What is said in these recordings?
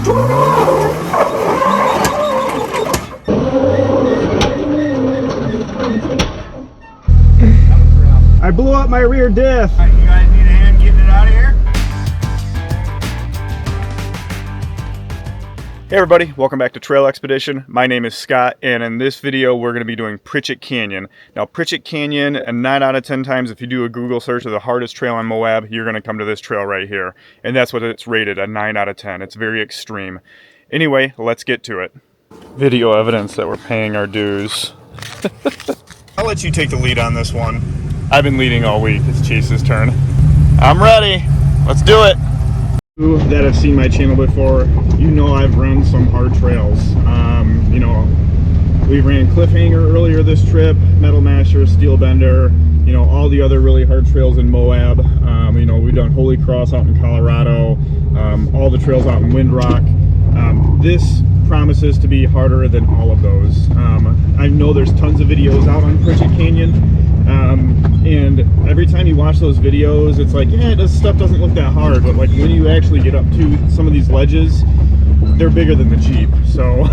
I blew up my rear diff. You guys need a hand getting it out of here? Hey everybody, welcome back to Trail Expedition. My name is Scott, and in this video we're going to be doing Pritchett Canyon. Now Pritchett Canyon, and 9 out of 10 times if you do a Google search of the hardest trail on Moab, you're going to come to this trail right here. And that's what it's rated, a 9 out of 10. It's very extreme. Anyway, let's get to it. Video evidence that we're paying our dues. I'll let you take the lead on this one. I've been leading all week. It's Chase's turn. I'm ready. Let's do it. That have seen my channel before, you know I've run some hard trails. You know, we ran Cliffhanger earlier this trip, Metal Masher, Steel Bender, you know, all the other really hard trails in Moab. You know, we've done Holy Cross out in Colorado, all the trails out in Windrock. This promises to be harder than all of those. I know there's tons of videos out on Pritchett Canyon. And every time you watch those videos, it's like, yeah, this stuff doesn't look that hard, but like when you actually get up to some of these ledges, they're bigger than the Jeep. So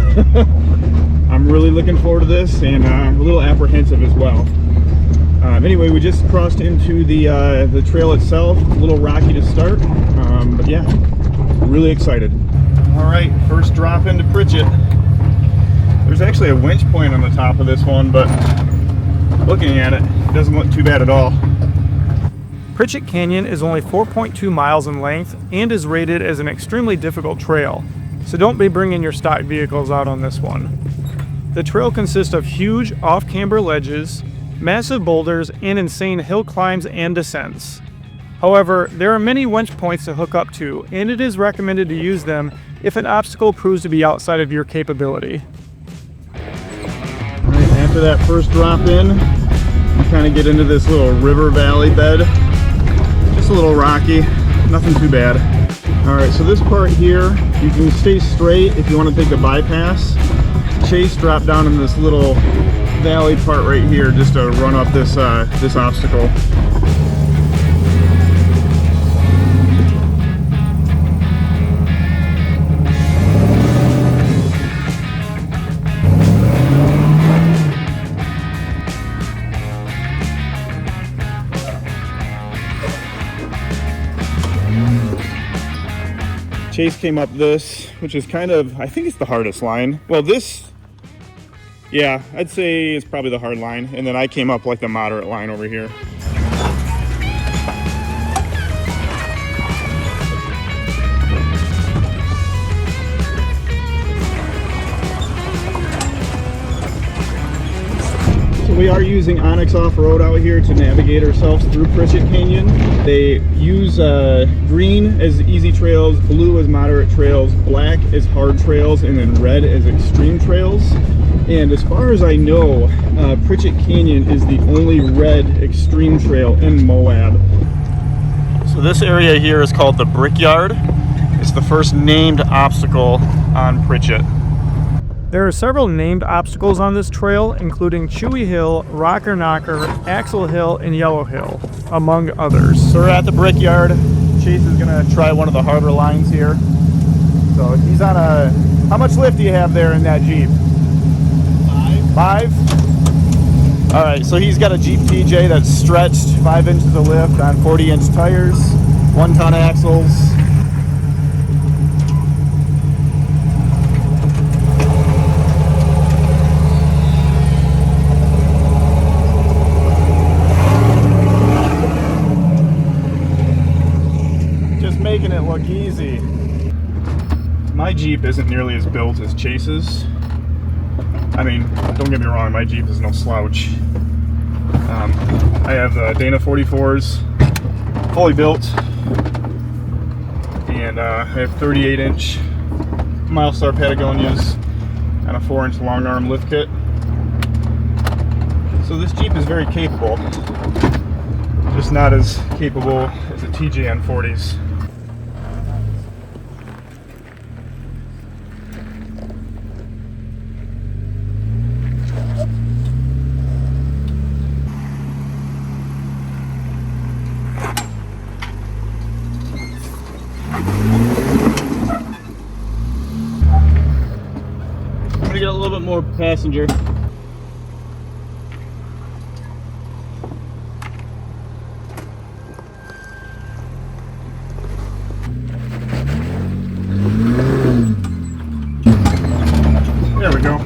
I'm really looking forward to this, and a little apprehensive as well. Anyway, we just crossed into the trail itself. A little rocky to start, but yeah, really excited. All right, first drop into Pritchett. There's actually a winch point on the top of this one, but looking at it, it doesn't look too bad at all. Pritchett Canyon is only 4.2 miles in length and is rated as an extremely difficult trail, so don't be bringing your stock vehicles out on this one. The trail consists of huge off-camber ledges, massive boulders, and insane hill climbs and descents. However, there are many winch points to hook up to, and it is recommended to use them if an obstacle proves to be outside of your capability. Right, after that first drop in, you kind of get into this little river valley bed. Just a little rocky, nothing too bad. Alright, so this part here, you can stay straight if you want to take the bypass. Chase dropped down in this little valley part right here just to run up this obstacle. Chase came up this, which is kind of, I think it's the hardest line. Well, this, yeah, I'd say it's probably the hard line. And then I came up like the moderate line over here. We are using Onyx Off-Road out here to navigate ourselves through Pritchett Canyon. They use green as easy trails, blue as moderate trails, black as hard trails, and then red as extreme trails. And as far as I know, Pritchett Canyon is the only red extreme trail in Moab. So this area here is called the Brickyard. It's the first named obstacle on Pritchett. There are several named obstacles on this trail, including Chewy Hill, Rocker Knocker, Axle Hill, and Yellow Hill, among others. So we're at the Brickyard. Chase is gonna try one of the harder lines here. So he's on a, how much lift do you have there in that Jeep? 5? All right, so he's got a Jeep TJ that's stretched, 5 inches of lift on 40-inch tires, 1-ton axles. Making it look easy. My Jeep isn't nearly as built as Chase's. I mean, don't get me wrong, my Jeep is no slouch. I have the Dana 44s, fully built, and I have 38-inch Milestar Patagonias and a 4-inch long arm lift kit. So this Jeep is very capable, just not as capable as a TJ on 40s. get a little bit more passenger. There we go.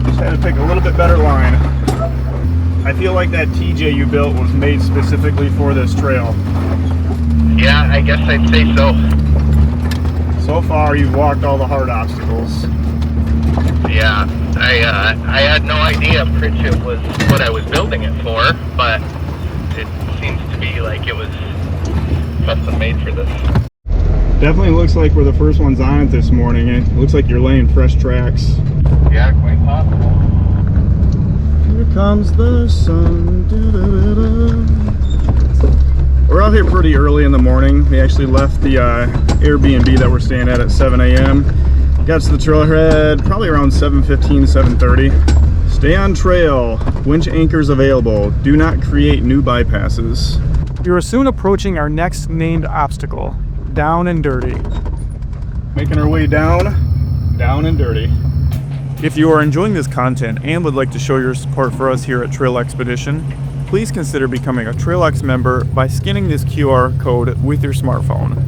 Just had to pick a little bit better line. I feel like that TJ you built was made specifically for this trail. Yeah, I guess I'd say so. So far, you've walked all the hard obstacles. Yeah, I had no idea Pritchett was what I was building it for, but it seems to be like it was custom made for this. Definitely looks like we're the first ones on it this morning. It looks like you're laying fresh tracks. Yeah, quite possible. Here comes the sun. We're out here pretty early in the morning. We actually left the Airbnb that we're staying at 7 a.m. Got to the trailhead probably around 7:15, 7:30. Stay on trail. Winch anchors available. Do not create new bypasses. We are soon approaching our next named obstacle, Down and Dirty. Making our way down and dirty. If you are enjoying this content and would like to show your support for us here at Trail Expedition, please consider becoming a TrailX member by scanning this QR code with your smartphone.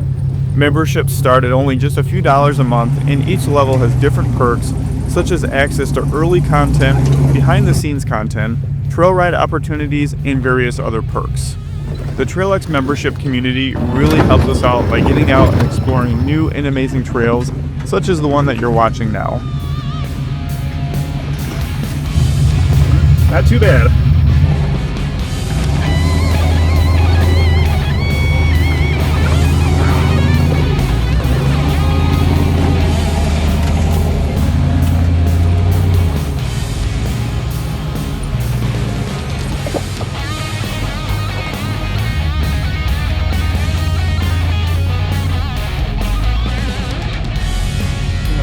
Memberships start at only just a few dollars a month, and each level has different perks, such as access to early content, behind-the-scenes content, trail ride opportunities, and various other perks. The TrailX membership community really helps us out by getting out and exploring new and amazing trails, such as the one that you're watching now. Not too bad.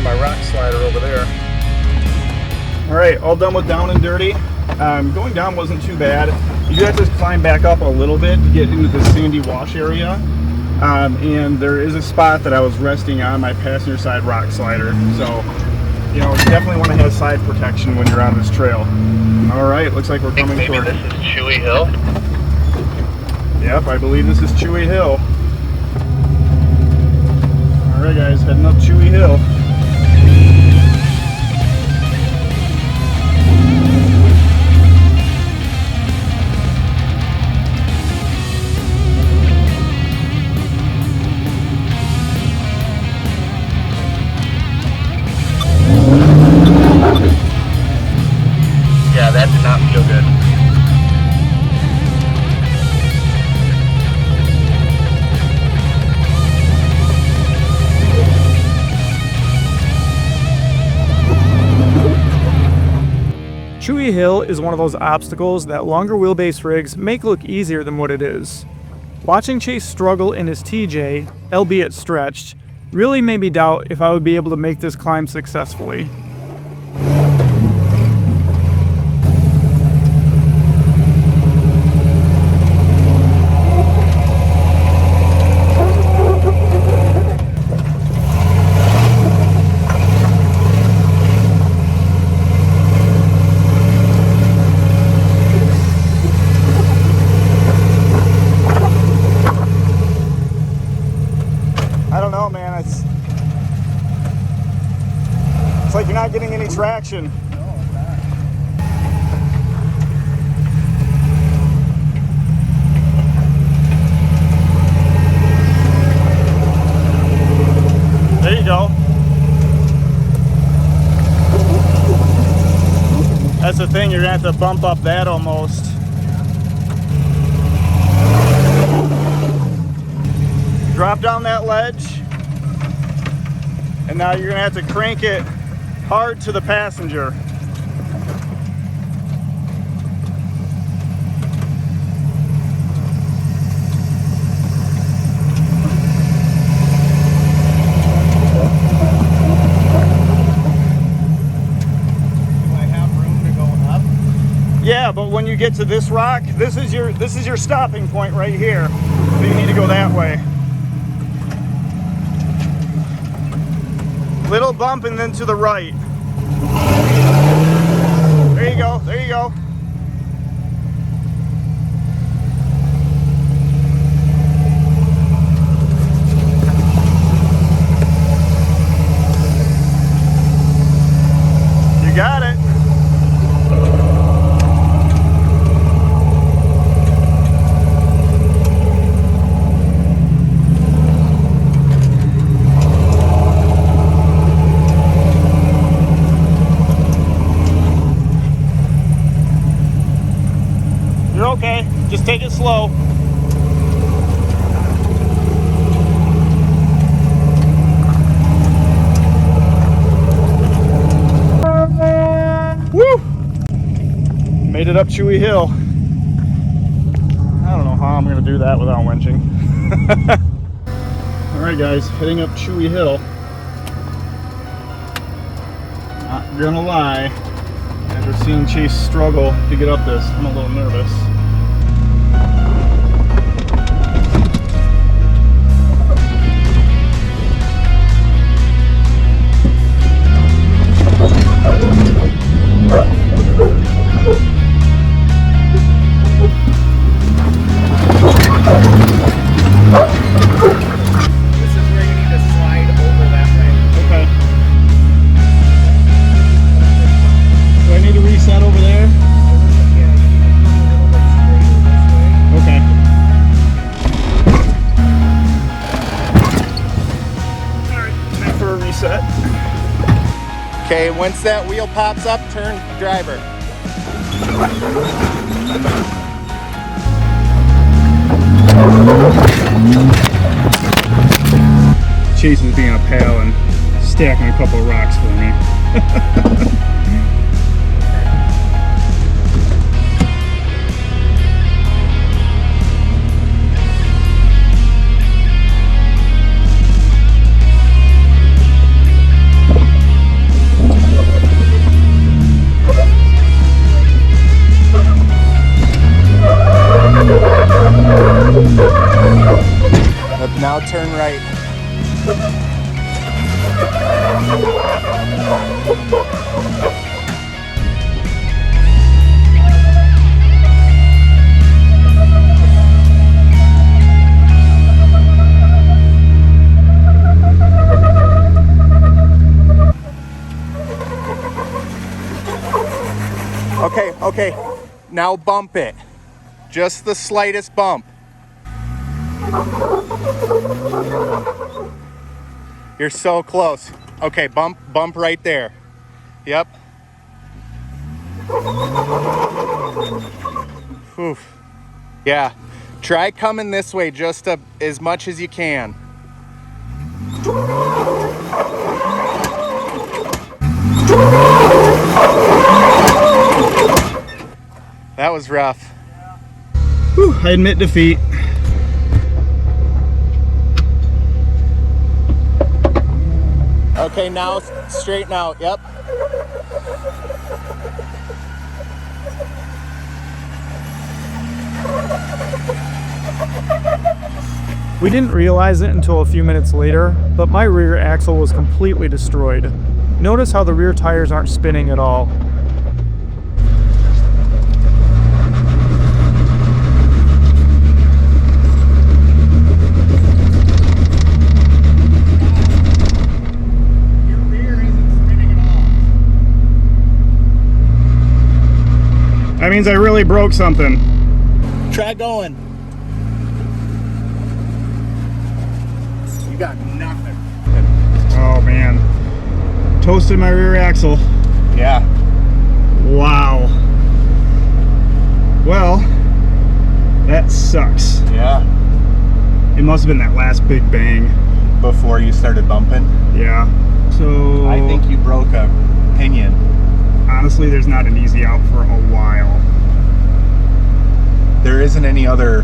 My rock slider over there. All right, all done with down and dirty. Going down wasn't too bad. You do have to climb back up a little bit to get into the sandy wash area. And there is a spot that I was resting on my passenger side rock slider. So, you know, you definitely want to have side protection when you're on this trail. All right, looks like we're coming Maybe toward. this is Chewy Hill. Yep, I believe this is Chewy Hill. All right, guys, heading up Chewy Hill. Yeah, that did not feel good. Chewy Hill is one of those obstacles that longer wheelbase rigs make look easier than what it is. Watching Chase struggle in his TJ, albeit stretched, really made me doubt if I would be able to make this climb successfully. I don't know, man. It's like you're not getting any traction. There you go. That's the thing, you're gonna have to bump up that almost. Drop down that ledge, and now you're gonna have to crank it hard to the passenger. Yeah, but when you get to this rock, this is your stopping point right here. So you need to go that way. Little bump and then to the right. There you go, there you go. You got it. You're okay. Just take it slow. Woo! Made it up Chewy Hill. I don't know how I'm gonna do that without winching. Alright guys, heading up Chewy Hill. Not gonna lie, after seeing Chase struggle to get up this, I'm a little nervous. This is where you need to slide over that way. Okay. Do I need to reset over there? Yeah, you need to come a little bit straighter this way. Okay. Alright, time for a reset. Okay, once that wheel pops up, turn driver. Chase is being a pal and stacking a couple of rocks for me. Now turn right. Okay, now bump it. Just the slightest bump. You're so close. Okay, bump right there. Yep. Whew. Yeah, try coming this way just as much as you can. That was rough. Whew, I admit defeat. Okay, now straighten out. Yep. We didn't realize it until a few minutes later, but my rear axle was completely destroyed. Notice how the rear tires aren't spinning at all. That means I really broke something. Try going. You got nothing. Oh man. Toasted my rear axle. Yeah. Wow. Well, that sucks. Yeah. It must have been that last big bang. Before you started bumping? Yeah. So I think you broke a pinion. honestly, there's not an easy out for a while. There isn't any other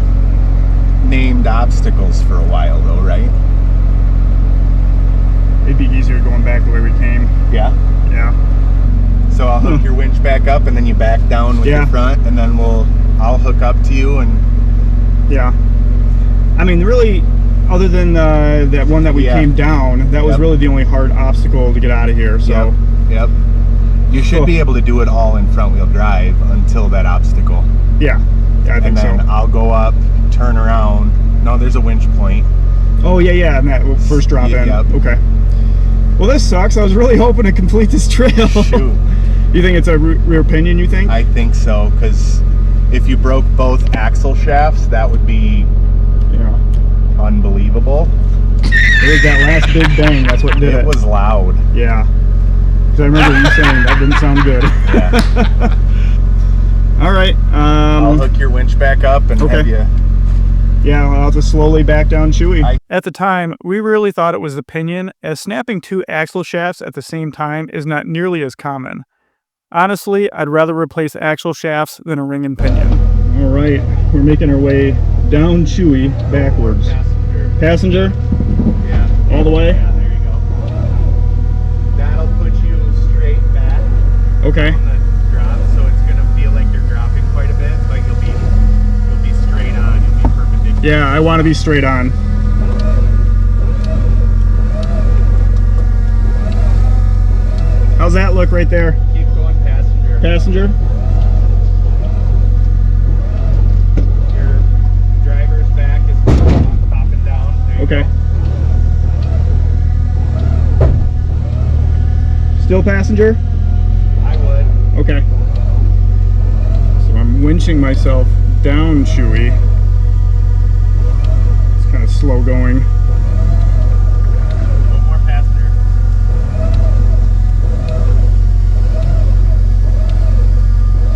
named obstacles for a while though, right? It'd be easier going back the way we came. Yeah. Yeah. So I'll hook your winch back up and then you back down with your front, and then I'll hook up to you and yeah. I mean, really, other than that one that we came down, that was really the only hard obstacle to get out of here. So Yep. You should be able to do it all in front wheel drive until that obstacle. Yeah, I think And then so. I'll go up, turn around. No, there's a winch point. Oh yeah, and that first drop in. Yep. Okay. Well, this sucks. I was really hoping to complete this trail. Shoot. You think it's a rear pinion, you think? I think so, because if you broke both axle shafts, that would be Yeah. unbelievable. It was that last big bang. That's what did it. It was loud. Yeah. Because I remember you saying that didn't sound good. Yeah. All right. I'll hook your winch back up and Okay. have you. Yeah, I'll have to slowly back down Chewy. At the time, we really thought it was the pinion, as snapping 2 axle shafts at the same time is not nearly as common. Honestly, I'd rather replace axle shafts than a ring and pinion. All right, we're making our way down Chewy backwards. Passenger? Yeah. All the way? Yeah, there you go. That'll put you straight back Okay. on the drop, so it's gonna feel like you're dropping quite a bit, but you'll be straight on. You'll be perpendicular. Yeah, I want to be straight on. How's that look right there? Keep going, passenger. Passenger? Your driver's back is popping down. There you Okay. go. Still passenger? I would. Okay. So I'm winching myself down Chewy. It's kind of slow going. One more passenger.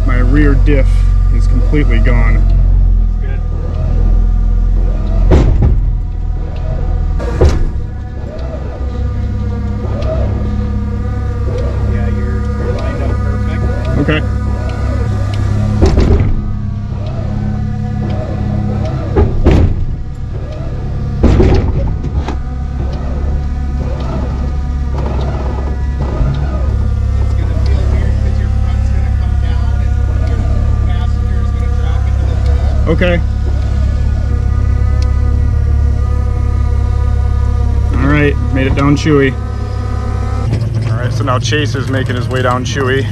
My rear diff is completely gone. Good. Yeah, you're lined up perfect. Okay. It's gonna feel weird because your front's gonna come down and your passenger's gonna drop into the hole. Okay. All right, made it down Chewy. All right, so now Chase is making his way down Chewy.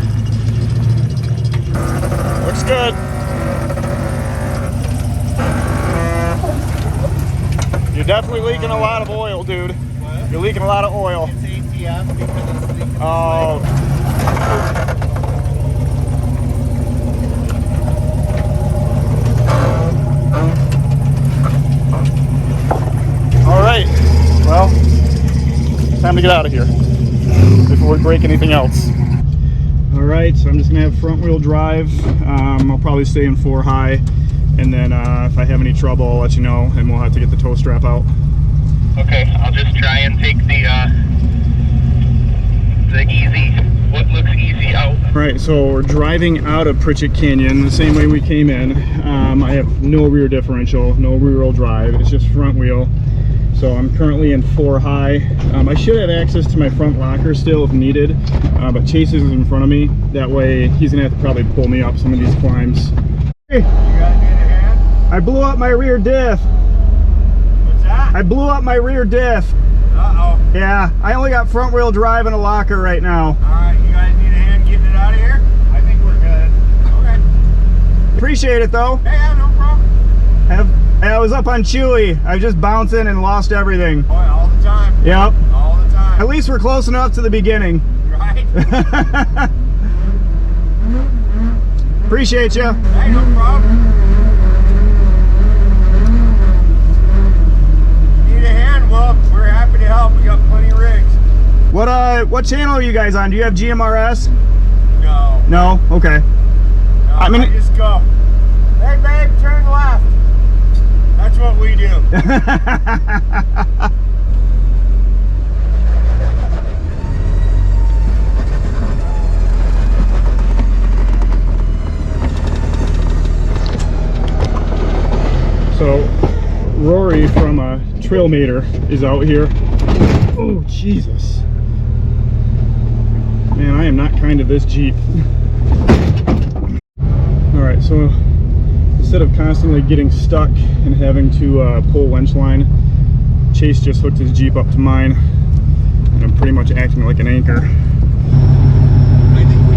Looks good. You're definitely leaking a lot of oil, dude. What? You're leaking a lot of oil. It's ATF because it's leaking. Oh. All right. Well, time to get out of here before we break anything else. All right, so I'm just gonna have front wheel drive. I'll probably stay in 4 high, and then if I have any trouble, I'll let you know, and we'll have to get the tow strap out. Okay, I'll just try and take the easy, what looks easy out. All right, so we're driving out of Pritchett Canyon the same way we came in. I have no rear differential, no rear wheel drive, it's just front wheel. So I'm currently in 4 high. I should have access to my front locker still if needed, but Chase is in front of me. That way he's gonna have to probably pull me up some of these climbs. Hey, You got me in a hand? I blew up my rear diff. What's that? I blew up my rear diff. Uh-oh. Yeah, I only got front wheel drive and a locker right now. Alright, you guys need a hand getting it out of here? I think we're good. Okay. Appreciate it though. Hey, yeah, no problem. I was up on Chewy. I was just bouncing and lost everything. Boy, all the time. Yep. All the time. At least we're close enough to the beginning. Right? Appreciate you. Hey, no problem. Need a hand? Well, we're happy to help. We got plenty of rigs. What channel are you guys on? Do you have GMRS? No. No? Okay. No, I mean- just go. Hey, babe, turn left. That's what we do. So, Rory from Trail Mater is out here. Oh, Jesus. Man, I am not kind to this Jeep. Alright, so instead of constantly getting stuck and having to pull winch line, Chase just hooked his Jeep up to mine, and I'm pretty much acting like an anchor. I think we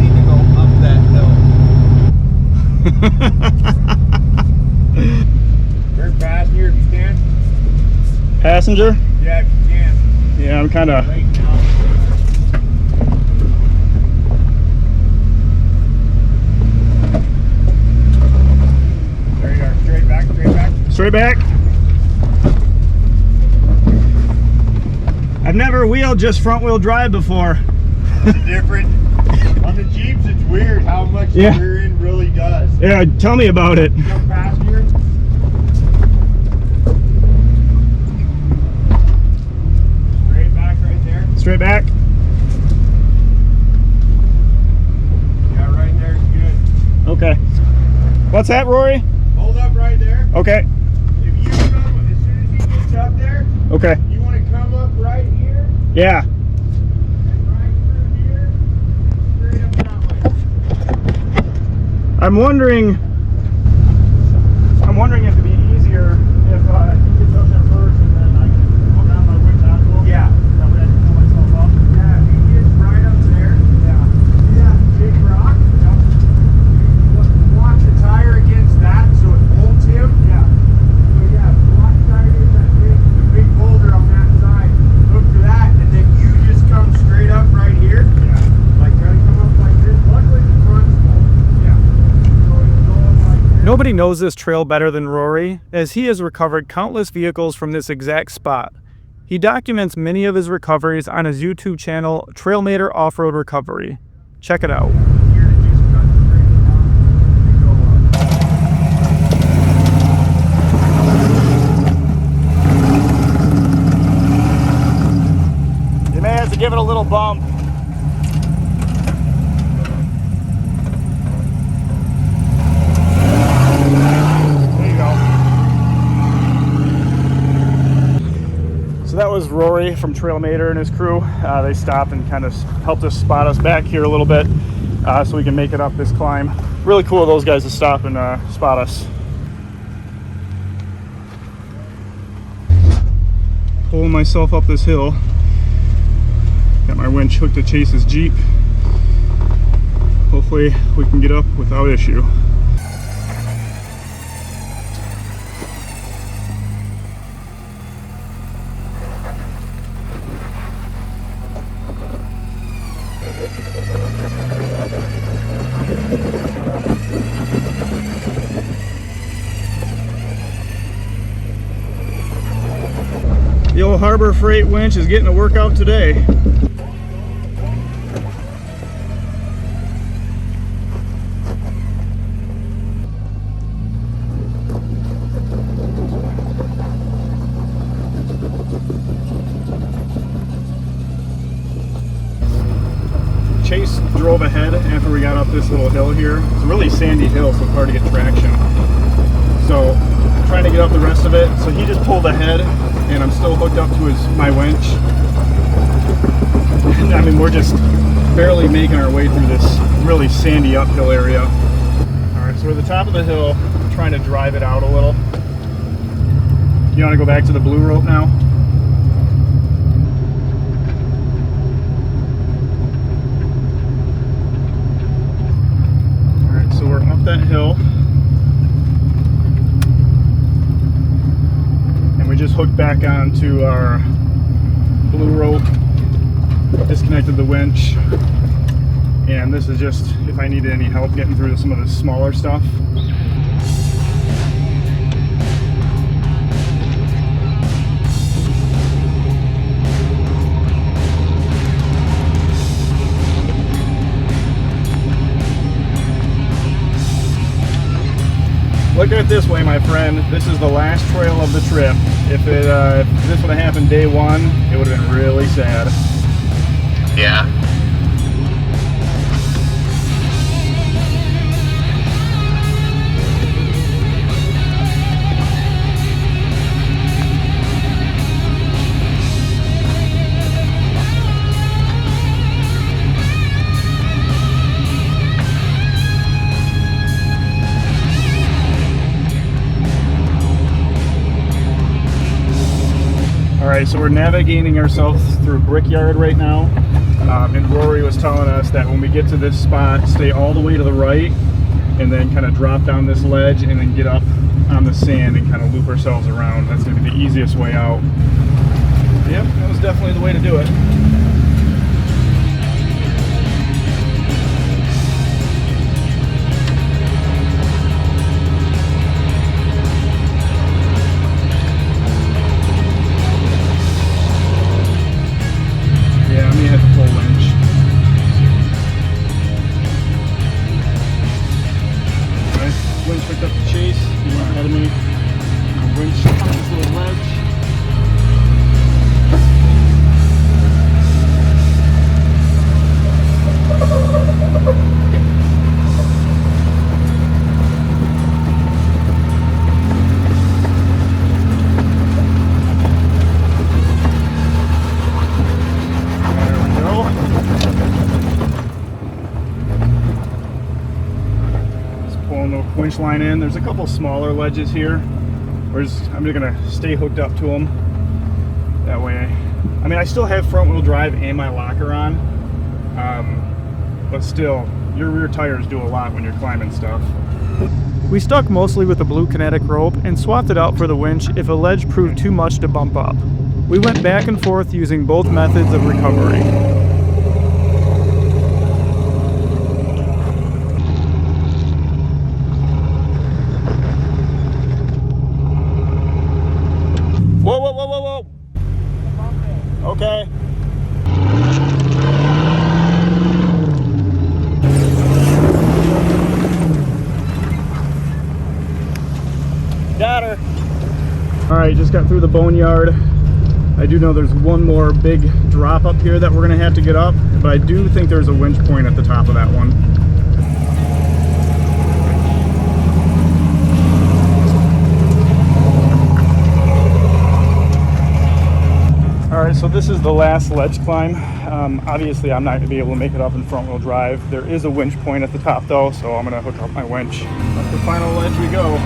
Turn passenger if you can. Passenger? Yeah, if you can. Yeah, I'm kind of. Right now. There you are. Straight back, straight back. Straight back. I've never wheeled just front wheel drive before. It's different. On the Jeeps, it's weird how much Yeah. the rear end really does. Yeah, tell me about it. Jump passenger. Straight back right there. Straight back. Yeah, right there is good. Okay. What's that, Rory? Hold up right there. Okay. If you come, as soon as he gets up there, Okay. you want to come up right here Yeah. and right through here, straight up that way. I'm wondering if it'd be easier if he gets up there first and then I can hook on my winch axle. Yeah. That way I can pull myself up. Yeah, if he gets right up there, Yeah. see that big rock? Yep. Block the tire against that so it holds him. Yeah. So yeah, block the tire against that the big boulder on that side. Look for that, and then you just come straight up right here. Yeah. Like try to come up like this. Luckily the front's full. Yeah. So it'll go up like this. Nobody knows this trail better than Rory, as he has recovered countless vehicles from this exact spot. He documents many of his recoveries on his YouTube channel, Trail Mater Offroad Recovery. Check it out. Here to just cut straight down and go up. You may have to give it a little bump. There you go. So that was Rory from Trail Mater and his crew. They stopped and kind of helped us spot us back here a little bit so we can make it up this climb. Really cool of those guys to stop and spot us. Pulling myself up this hill. Got my winch hooked to Chase's Jeep. Hopefully we can get up without issue. The old Harbor Freight winch is getting a workout today. Chase drove ahead after we got up this little hill here. It's a really sandy hill, so it's hard to get traction. So I'm trying to get up the rest of it. So he just pulled ahead, and I'm still hooked up to my winch. And, I mean, we're just barely making our way through this really sandy uphill area. All right, so we're at the top of the hill. I'm trying to drive it out a little. You want to go back to the blue rope now? So we're up that hill, and we just hooked back onto our blue rope, disconnected the winch, and this is just if I needed any help getting through some of the smaller stuff. Look at it this way, my friend. This is the last trail of the trip. If this would have happened day one, it would have been really sad. Yeah. Alright, so we're navigating ourselves through Brickyard right now. And Rory was telling us that when we get to this spot, stay all the way to the right and then kind of drop down this ledge and then get up on the sand and kind of loop ourselves around. That's going to be the easiest way out. Yep, that was definitely the way to do it. Yeah, I may have to pull winch. Okay, winch picked up the chase. He went ahead of me. Winch on this little ledge. Winch line in. There's a couple smaller ledges here. I'm just gonna stay hooked up to them. That way, I mean, I still have front wheel drive and my locker on, but still, your rear tires do a lot when you're climbing stuff. We stuck mostly with the blue kinetic rope and swapped it out for the winch if a ledge proved too much to bump up. We went back and forth using both methods of recovery. Whoa, whoa, whoa, whoa, whoa. Okay. Got her. All right, just got through the boneyard. I do know there's one more big drop up here that we're gonna have to get up, but I do think there's a winch point at the top of that one. Alright, so this is the last ledge climb. Obviously I'm not going to be able to make it up in front wheel drive. There is a winch point at the top though, so I'm going to hook up my winch. Up the final ledge we go.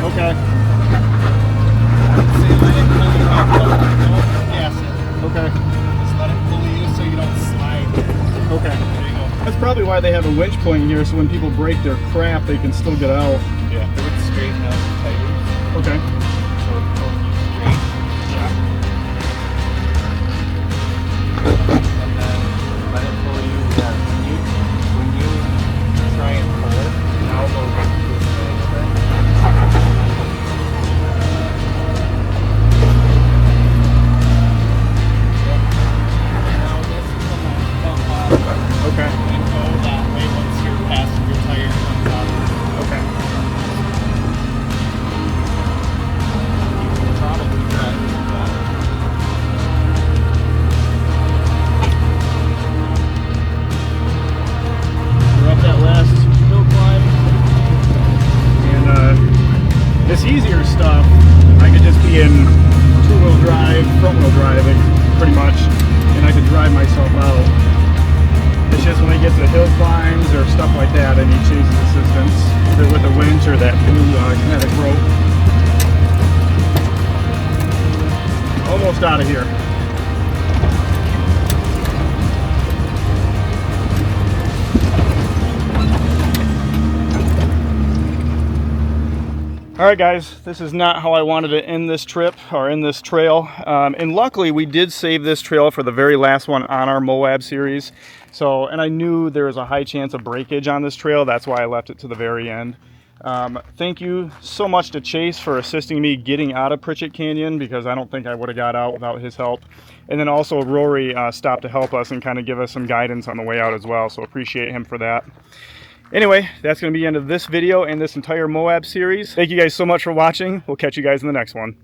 Okay. Okay. Just let it pull you so you don't slide. Okay. There you go. That's probably why they have a winch point in here, so when people break their crap, they can still get out. Yeah, it would straighten out the tires. Okay. So it's going you straight. Yeah. And then let it pull you. Yeah. When you try and pull it, your elbow goes to the thing. Now this is the last bump off. Okay. And go that way once your passenger tire comes out. Okay. You can probably drive it that. We're up that last hill climb. And this easier stuff, I could just be in two-wheel drive, front-wheel drive, pretty much, and I could drive myself out. It's just when I get to hill climbs or stuff like that, I need Chase's assistance, either with a winch or that blue kinetic rope. Almost out of here. Alright guys, this is not how I wanted to end this trip or end this trail. And luckily we did save this trail for the very last one on our Moab series. So, and I knew there was a high chance of breakage on this trail. That's why I left it to the very end. Thank you so much to Chase for assisting me getting out of Pritchett Canyon, because I don't think I would have got out without his help. And then also Rory stopped to help us and kind of give us some guidance on the way out as well. So appreciate him for that. Anyway, that's going to be the end of this video and this entire Moab series. Thank you guys so much for watching. We'll catch you guys in the next one.